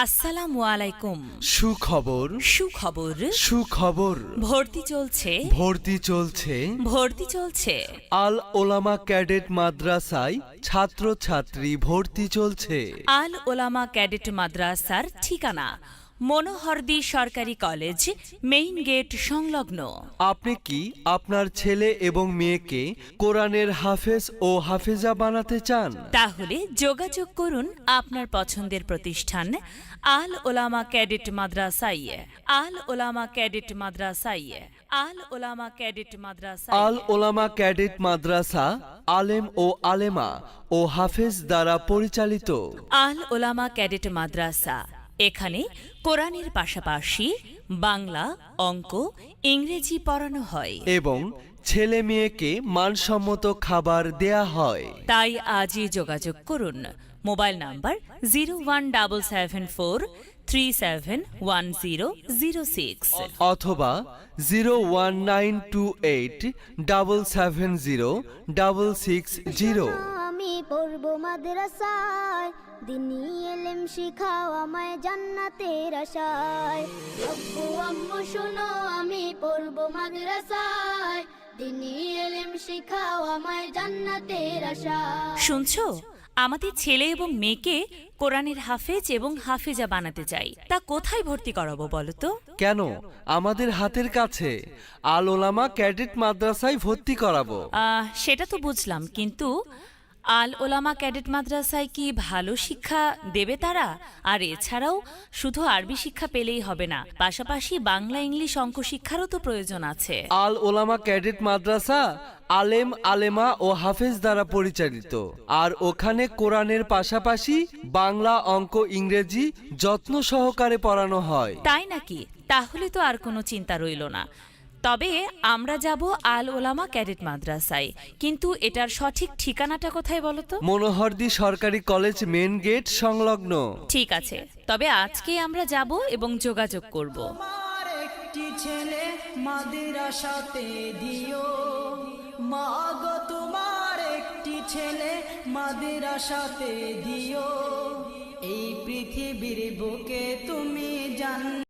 আসসালামু আলাইকুম। সুখবর সুখবর। সুখবর ভর্তি চলছে। ভর্তি চলছে ভর্তি চলছে। আল ওলামা ক্যাডেট মাদ্রাসায় ছাত্রছাত্রী ভর্তি চলছে। আল ওলামা ক্যাডেট মাদ্রাসার ঠিকানা মনোহরদী সরকারি কলেজ, মেইন গেট সংলগ্ন। আপনি কি আপনার ছেলে এবং মেয়েকে কোরআনের হাফেজ ও হাফেজা বানাতে চান? তাহলে যোগাযোগ করুন আপনার পছন্দের প্রতিষ্ঠান আল ওলামা ক্যাডেট মাদ্রাসায়। আল ওলামা ক্যাডেট মাদ্রাসায়। আল ওলামা ক্যাডেট মাদ্রাসা। আল ওলামা ক্যাডেট মাদ্রাসা আলেম ও আলেমা ও হাফেজ দ্বারা পরিচালিত। আল ওলামা ক্যাডেট মাদ্রাসা এখানে কোরআনের পাশাপাশি বাংলা, অঙ্ক, ইংরেজি পড়ানো হয় এবং ছেলে মেয়েকে মানসম্মত খাবার দেয়া হয়। তাই আজই যোগাযোগ করুন। মোবাইল নাম্বার 01474371006 অথবা 01928770660। আমি পড়বো মাদ্রাসায়, দিনী এলেম শিখাও আমায় জান্নাতের আশায়। আব্বু আম্মু শোনো, আমি পড়বো মাদ্রাসায়, দিনী এলেম শিখাও আমায় জান্নাতের আশায়। শুনছো? আমাদের ছেলে এবং মেয়েকে কোরআনের হাফেজ এবং হাফেজা বানাতে চাই। তা কোথায় ভর্তি করাবো বলো তো? কেন, আমাদের হাতের কাছে আল ওলামা ক্যাডেট মাদ্রাসায় ভর্তি করাবো। সেটা তো বুঝলাম, কিন্তু আল ওলামা ক্যাডেট মাদ্রাসায় কি ভালো শিক্ষা দেবে তারা? আর এছাড়াও শুধু আরবি শিক্ষা পেলেই হবে না, পাশাপাশি বাংলা, ইংলিশ, অঙ্ক শিক্ষারও তো প্রয়োজন আছে। আল ওলামা ক্যাডেট মাদ্রাসা আলেম, আলেমা ও হাফেজ দ্বারা পরিচালিত। আর ওখানে কোরআনের পাশাপাশি বাংলা, অঙ্ক, ইংরেজি যত্ন সহকারে পড়ানো হয়। তাই নাকি? তাহলে তো আর কোনো চিন্তা রইল না। তবে আমরা যাব আল ওলামা ক্যাডেট মাদ্রাসায়, কিন্তু এটার সঠিক ঠিকানাটা কোথায় বলো তো? মনোহরদী সরকারি কলেজ, মেন গেট সংলগ্ন। ঠিক আছে, তবে আজকে আমরা যাব এবং যোগাযোগ করব। তোমার একটি ছেলে মাদ্রাসাতে দিও, মা গো তোমার একটি ছেলে মাদ্রাসাতে দিও, এই পৃথিবীর বুকে তুমি জান